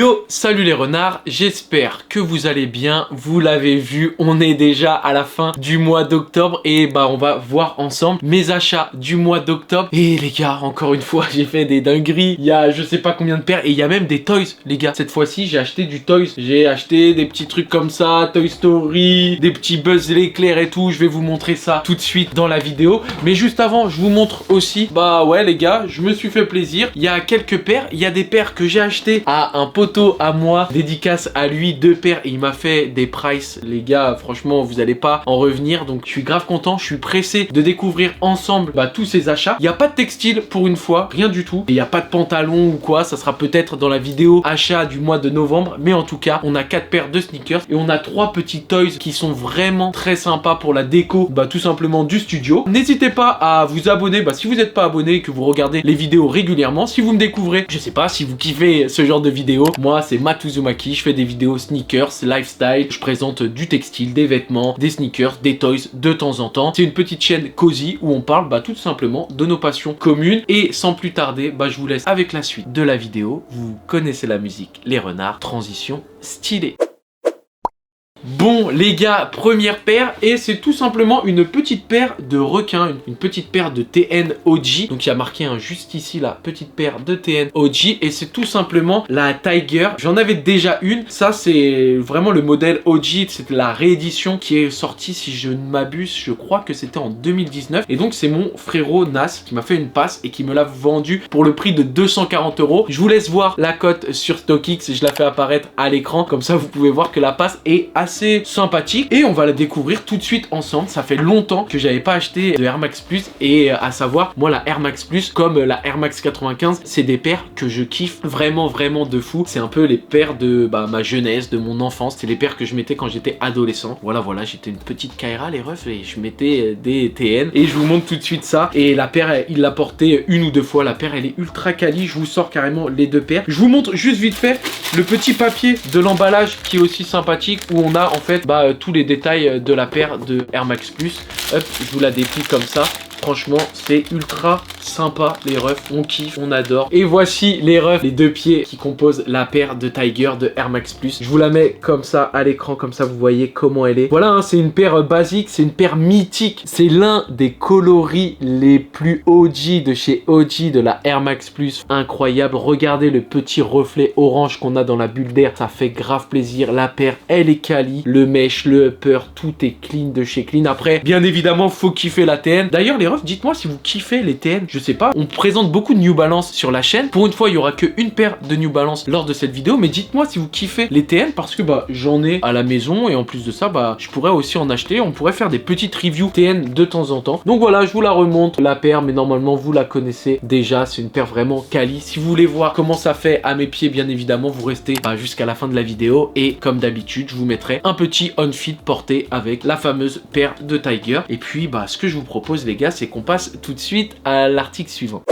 Yo, salut les renards, j'espère que vous allez bien. Vous l'avez vu, on est déjà à la fin du mois d'octobre et bah on va voir ensemble mes achats du mois d'octobre. Et les gars, encore une fois, j'ai fait des dingueries. Il y a je sais pas combien de paires et il y a même des toys, les gars. Cette fois-ci, j'ai acheté du toys. J'ai acheté des petits trucs comme ça, Toy Story, des petits Buzz l'éclair et tout. Je vais vous montrer ça tout de suite dans la vidéo. Mais juste avant, je vous montre aussi, bah ouais les gars, je me suis fait plaisir. Il y a quelques paires, il y a des paires que j'ai achetées à un poteau à moi, dédicace à lui, 2 paires, et il m'a fait des prices, les gars, franchement vous allez pas en revenir, donc je suis grave content, je suis pressé de découvrir ensemble tous ces achats. Il n'y a pas de textile pour une fois, rien du tout, et il n'y a pas de pantalon ou quoi, ça sera peut-être dans la vidéo achat du mois de novembre, mais en tout cas on a 4 paires de sneakers et on a 3 petits toys qui sont vraiment très sympas pour la déco, tout simplement du studio. N'hésitez pas à vous abonner, si vous n'êtes pas abonné et que vous regardez les vidéos régulièrement, si vous me découvrez, je sais pas si vous kiffez ce genre de vidéos, moi c'est Matt Uzumaki, je fais des vidéos sneakers, lifestyle, je présente du textile, des vêtements, des sneakers, des toys de temps en temps. C'est une petite chaîne cosy où on parle tout simplement de nos passions communes. Et sans plus tarder, je vous laisse avec la suite de la vidéo. Vous connaissez la musique, les renards, transition stylée. Bon les gars, première paire et c'est tout simplement une petite paire de requins, une petite paire de TN OG. Donc il y a marqué juste ici la petite paire de TN OG et c'est tout simplement la Tiger. J'en avais déjà une, ça c'est vraiment le modèle OG, c'est la réédition qui est sortie si je ne m'abuse, je crois que c'était en 2019. Et donc c'est mon frérot Nas qui m'a fait une passe et qui me l'a vendu pour le prix de 240 €. Je vous laisse voir la cote sur StockX, je la fais apparaître à l'écran, comme ça vous pouvez voir que la passe est assez sympathique et on va la découvrir tout de suite ensemble. Ça fait longtemps que j'avais pas acheté de Air Max Plus et à savoir moi la Air Max Plus comme la Air Max 95, c'est des paires que je kiffe vraiment de fou. C'est un peu les paires de ma jeunesse, de mon enfance. C'est les paires que je mettais quand j'étais adolescent. Voilà, j'étais une petite Kaira les refs et je mettais des TN et je vous montre tout de suite ça. Et la paire il l'a portée une ou deux fois. La paire elle est ultra quali. Je vous sors carrément les 2 paires. Je vous montre juste vite fait le petit papier de l'emballage qui est aussi sympathique où on a en fait tous les détails de la paire de Air Max Plus. Hop, je vous la déplie comme ça. Franchement, c'est ultra sympa les refs, on kiffe, on adore. Et voici les refs, les 2 pieds qui composent la paire de Tiger de Air Max Plus. Je vous la mets comme ça à l'écran, comme ça vous voyez comment elle est. Voilà, c'est une paire basique, c'est une paire mythique. C'est l'un des coloris les plus OG de chez OG de la Air Max Plus. Incroyable, regardez le petit reflet orange qu'on a dans la bulle d'air, ça fait grave plaisir. La paire, elle est quali, le mesh, le upper, tout est clean de chez clean. Après, bien évidemment, faut kiffer la TN. D'ailleurs, les refs, dites-moi si vous kiffez les TN. Je sais pas, on présente beaucoup de New Balance sur la chaîne. Pour une fois, il y aura qu'une paire de New Balance lors de cette vidéo, mais dites-moi si vous kiffez les TN parce que j'en ai à la maison et en plus de ça, je pourrais aussi en acheter. On pourrait faire des petites reviews TN de temps en temps. Donc voilà, je vous la remonte la paire, mais normalement vous la connaissez déjà. C'est une paire vraiment quali. Si vous voulez voir comment ça fait à mes pieds, bien évidemment, vous restez jusqu'à la fin de la vidéo et comme d'habitude, je vous mettrai un petit on-fit porté avec la fameuse paire de Tiger. Et puis ce que je vous propose les gars, c'est qu'on passe tout de suite à l'article suivant.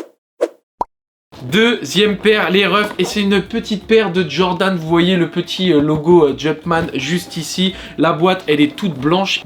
Deuxième paire, les refs, et c'est une petite paire de Jordan. Vous voyez le petit logo Jumpman juste ici. La boîte elle est toute blanche.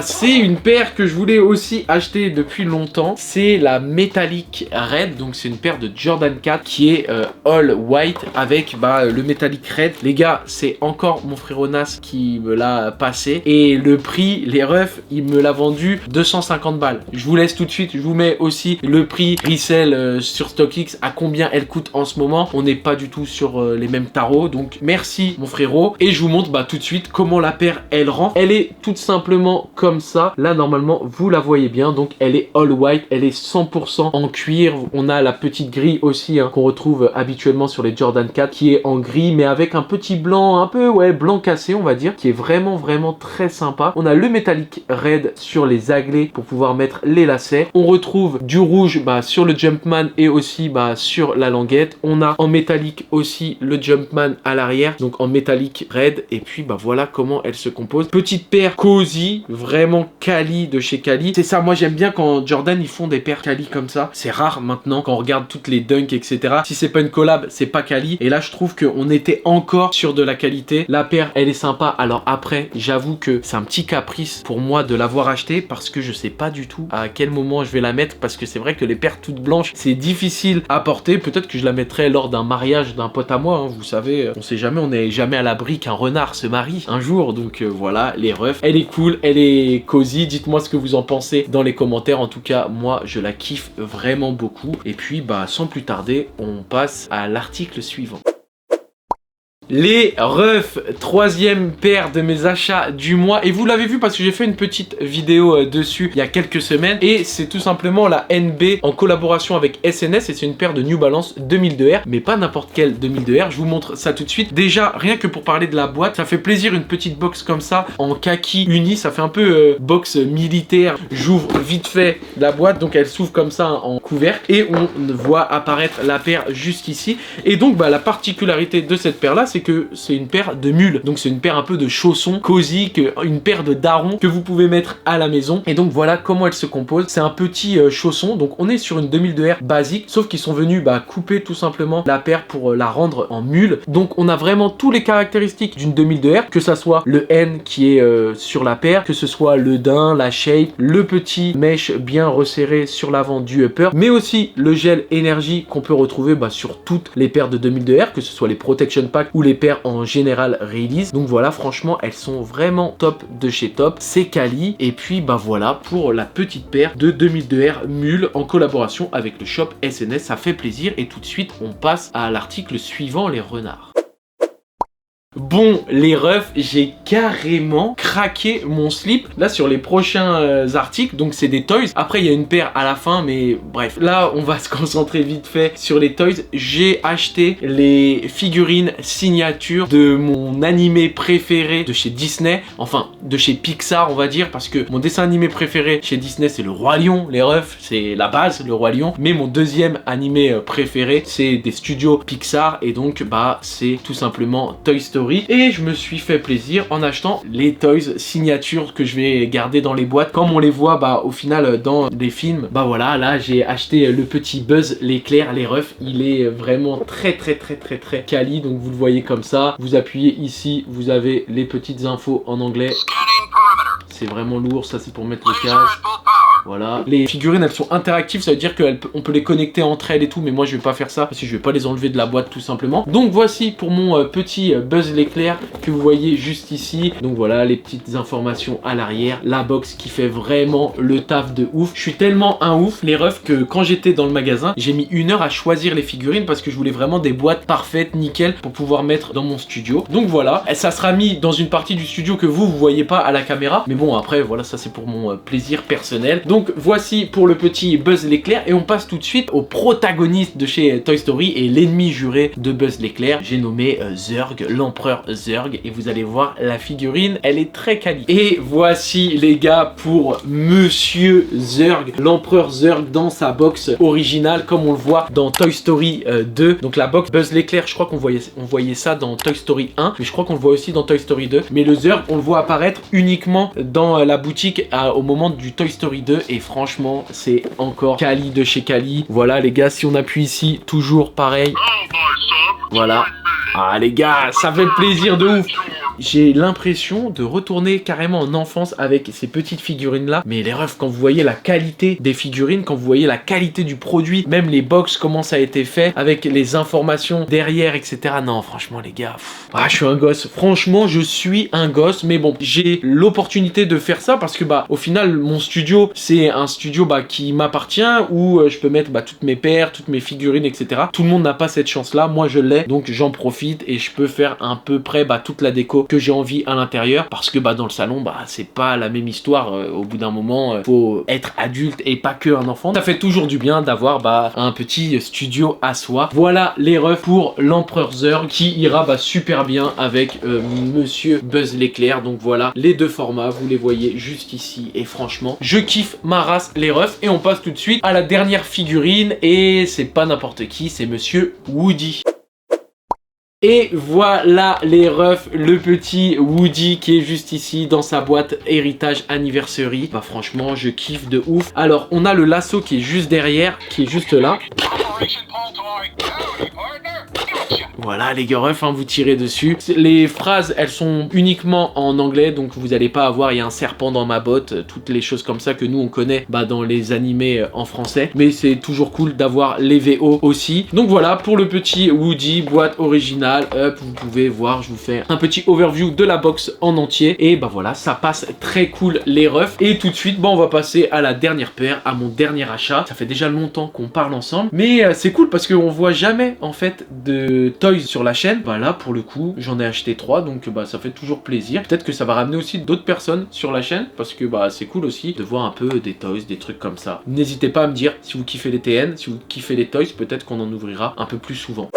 C'est une paire que je voulais aussi acheter depuis longtemps. C'est la Metallic Red, donc c'est une paire de Jordan 4 qui est all white avec le Metallic Red. Les gars, c'est encore mon frère Nas qui me l'a passé et le prix, les refs, il me l'a vendu 250 balles. Je vous laisse tout de suite, je vous mets aussi le prix resell sur StockX à combien elle coûte en ce moment. On n'est pas du tout sur les mêmes tarots, donc merci mon frérot. Et je vous montre tout de suite comment la paire elle rend. Elle est tout simplement comme ça. Là normalement vous la voyez bien, donc elle est all white, elle est 100% en cuir. On a la petite grille aussi qu'on retrouve habituellement sur les Jordan 4 qui est en gris mais avec un petit blanc, un peu blanc cassé on va dire, qui est vraiment très sympa. On a le Metallic Red sur les aglets pour pouvoir mettre les lacets. On retrouve du rouge sur le Jumpman et aussi sur la languette. On a en métallique aussi le Jumpman à l'arrière, donc en métallique red. Et puis voilà comment elle se compose. Petite paire cosy, vraiment quali de chez Quali. C'est ça, moi j'aime bien quand Jordan ils font des paires quali comme ça. C'est rare maintenant quand on regarde toutes les dunks etc. Si c'est pas une collab, c'est pas quali. Et là je trouve qu'on était encore sur de la qualité. La paire elle est sympa. Alors après j'avoue que c'est un petit caprice pour moi de l'avoir acheté parce que je sais pas du tout à quel moment je vais la mettre, parce que c'est vrai que les paires toutes blanches c'est difficile à porter. garder. Peut-être que je la mettrai lors d'un mariage d'un pote à moi, hein. Vous savez, on sait jamais, on n'est jamais à l'abri qu'un renard se marie un jour. Donc voilà, les refs. Elle est cool, elle est cosy. Dites-moi ce que vous en pensez dans les commentaires. En tout cas, moi, je la kiffe vraiment beaucoup. Et puis, bah, sans plus tarder, on passe à l'article suivant. Les refs, troisième paire de mes achats du mois. Et vous l'avez vu parce que j'ai fait une petite vidéo dessus il y a quelques semaines. Et c'est tout simplement la NB en collaboration avec SNS. Et c'est une paire de New Balance 2002R. Mais pas n'importe quelle 2002R. Je vous montre ça tout de suite. Déjà, rien que pour parler de la boîte, ça fait plaisir une petite box comme ça en kaki uni. Ça fait un peu box militaire. J'ouvre vite fait la boîte. Donc elle s'ouvre comme ça en couvercle. Et on voit apparaître la paire juste ici. Et donc bah, la particularité de cette paire là, c'est que c'est une paire de mules, donc c'est une paire un peu de chaussons cosy, une paire de darons que vous pouvez mettre à la maison. Et donc voilà comment elle se compose. C'est un petit chausson, donc on est sur une 2002R basique, sauf qu'ils sont venus couper tout simplement la paire pour la rendre en mule. Donc on a vraiment tous les caractéristiques d'une 2002R, que ça soit le N qui est sur la paire, que ce soit le daim, la shape, le petit mesh bien resserré sur l'avant du upper, mais aussi le gel énergie qu'on peut retrouver sur toutes les paires de 2002R, que ce soit les protection packs ou les paires en général release. Donc voilà, franchement elles sont vraiment top de chez top, c'est quali. Et puis voilà pour la petite paire de 2002R mule en collaboration avec le shop SNS, ça fait plaisir. Et tout de suite on passe à l'article suivant, les renards. Bon les refs, j'ai carrément craqué mon slip là sur les prochains articles, donc c'est des toys. Après il y a une paire à la fin, mais bref, là on va se concentrer vite fait sur les toys. J'ai acheté les figurines signature de mon animé préféré de chez Disney, enfin de chez Pixar on va dire, parce que mon dessin animé préféré chez Disney c'est le Roi Lion, les refs, c'est la base, le Roi Lion. Mais mon deuxième animé préféré c'est des studios Pixar, et donc c'est tout simplement Toy Story. Et je me suis fait plaisir en achetant les toys signature que je vais garder dans les boîtes comme on les voit au final dans les films. Voilà, là j'ai acheté le petit Buzz l'éclair, les refs. Il est vraiment très quali, donc vous le voyez comme ça. Vous appuyez ici, vous avez les petites infos en anglais. C'est vraiment lourd, ça c'est pour mettre le casque. Voilà, les figurines elles sont interactives, ça veut dire qu'on peut les connecter entre elles et tout, mais moi je vais pas faire ça parce que je vais pas les enlever de la boîte tout simplement. Donc voici pour mon petit Buzz l'éclair que vous voyez juste ici. Donc voilà les petites informations à l'arrière, la box qui fait vraiment le taf de ouf. Je suis tellement un ouf les refs que quand j'étais dans le magasin, j'ai mis 1 heure à choisir les figurines parce que je voulais vraiment des boîtes parfaites, nickel, pour pouvoir mettre dans mon studio. Donc voilà, ça sera mis dans une partie du studio que vous voyez pas à la caméra, mais bon après voilà, ça c'est pour mon plaisir personnel. Donc voici pour le petit Buzz l'éclair, et on passe tout de suite au protagoniste de chez Toy Story et l'ennemi juré de Buzz l'éclair. J'ai nommé Zurg, l'empereur Zurg, et vous allez voir la figurine, elle est très quali. Et voici les gars pour Monsieur Zurg, l'empereur Zurg dans sa box originale comme on le voit dans Toy Story 2. Donc la box Buzz l'éclair, je crois qu'on voyait ça dans Toy Story 1, mais je crois qu'on le voit aussi dans Toy Story 2. Mais le Zurg, on le voit apparaître uniquement dans la boutique au moment du Toy Story 2. Et franchement c'est encore quali de chez quali. Voilà les gars, si on appuie ici, toujours pareil. Voilà. Ah les gars, ça fait plaisir de ouf. J'ai l'impression de retourner carrément en enfance avec ces petites figurines là. Mais les refs, quand vous voyez la qualité des figurines, quand vous voyez la qualité du produit, même les box, comment ça a été fait, avec les informations derrière, etc. Non, franchement les gars, je suis un gosse. Franchement, je suis un gosse. Mais bon, j'ai l'opportunité de faire ça parce que au final, mon studio, c'est un studio qui m'appartient, où je peux mettre toutes mes paires, toutes mes figurines, etc. Tout le monde n'a pas cette chance là. Moi, je l'ai. Donc j'en profite et je peux faire à peu près toute la déco que j'ai envie à l'intérieur, parce que dans le salon c'est pas la même histoire. Au bout d'un moment faut être adulte et pas que un enfant. Ça fait toujours du bien d'avoir un petit studio à soi. Voilà les refs pour l'empereur Zurg qui ira super bien avec Monsieur Buzz l'éclair. Donc voilà les deux formats, vous les voyez juste ici, et franchement je kiffe ma race les refs. Et on passe tout de suite à la dernière figurine, et c'est pas n'importe qui, c'est Monsieur Woody. Et voilà les refs, le petit Woody qui est juste ici dans sa boîte héritage anniversary. Franchement je kiffe de ouf. Alors on a le lasso qui est juste derrière, qui est juste là. Voilà les gars refs, hein, vous tirez dessus. Les phrases, elles sont uniquement en anglais, donc vous n'allez pas avoir il y a un serpent dans ma botte, toutes les choses comme ça que nous on connaît dans les animés en français. Mais c'est toujours cool d'avoir les VO aussi. Donc voilà pour le petit Woody, boîte originale. Hop, vous pouvez voir, je vous fais un petit overview de la box en entier. Et bah voilà, ça passe très cool les refs. Et tout de suite, on va passer à la dernière paire, à mon dernier achat. Ça fait déjà longtemps qu'on parle ensemble, mais c'est cool parce qu'on voit jamais en fait de toys sur la chaîne. Bah là pour le coup, j'en ai acheté 3, donc ça fait toujours plaisir. Peut-être que ça va ramener aussi d'autres personnes sur la chaîne parce que c'est cool aussi de voir un peu des toys, des trucs comme ça. N'hésitez pas à me dire si vous kiffez les TN, si vous kiffez les toys, peut-être qu'on en ouvrira un peu plus souvent.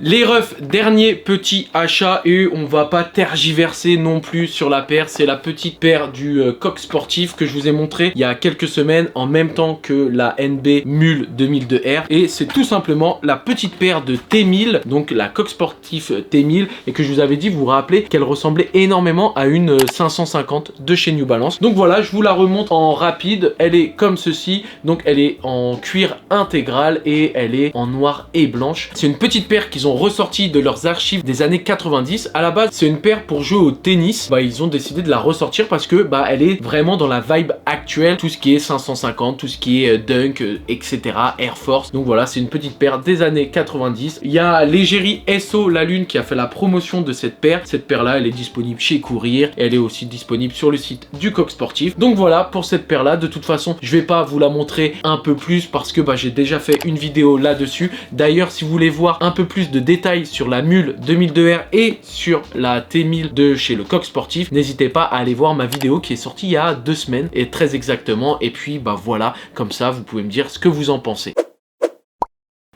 Les refs, dernier petit achat et on va pas tergiverser non plus sur la paire. C'est la petite paire du Coq Sportif que je vous ai montré il y a quelques semaines en même temps que la NB Mule 2002R. Et c'est tout simplement la petite paire de T1000, donc la Coq Sportif T1000, et que je vous avais dit, vous vous rappelez qu'elle ressemblait énormément à une 550 de chez New Balance. Donc voilà, je vous la remonte en rapide. Elle est comme ceci, donc elle est en cuir intégral et elle est en noir et blanche. C'est une petite paire qu'ils ont ressorti de leurs archives des années 90. À la base, c'est une paire pour jouer au tennis. Ils ont décidé de la ressortir parce que elle est vraiment dans la vibe actuelle, tout ce qui est 550, tout ce qui est Dunk, etc., Air Force. Donc voilà, c'est une petite paire des années 90. Il y a l'égérie SO La Lune qui a fait la promotion de cette paire. Cette paire-là, elle est disponible chez Courir et elle est aussi disponible sur le site du Coq Sportif. Donc voilà pour cette paire-là. De toute façon, je vais pas vous la montrer un peu plus parce que j'ai déjà fait une vidéo là-dessus. D'ailleurs, si vous voulez voir un peu plus de détails sur la Mule 2002R et sur la T1000 de chez le Coq Sportif, n'hésitez pas à aller voir ma vidéo qui est sortie il y a 2 semaines et très exactement. Et puis voilà, comme ça vous pouvez me dire ce que vous en pensez.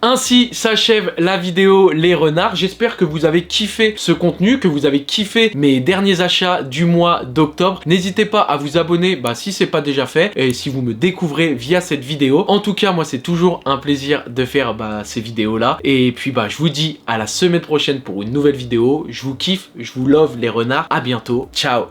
Ainsi s'achève la vidéo les renards. J'espère que vous avez kiffé ce contenu, que vous avez kiffé mes derniers achats du mois d'octobre. N'hésitez pas à vous abonner si c'est pas déjà fait et si vous me découvrez via cette vidéo. En tout cas, moi c'est toujours un plaisir de faire ces vidéos là. Et puis je vous dis à la semaine prochaine pour une nouvelle vidéo. Je vous kiffe, je vous love les renards. À bientôt. Ciao.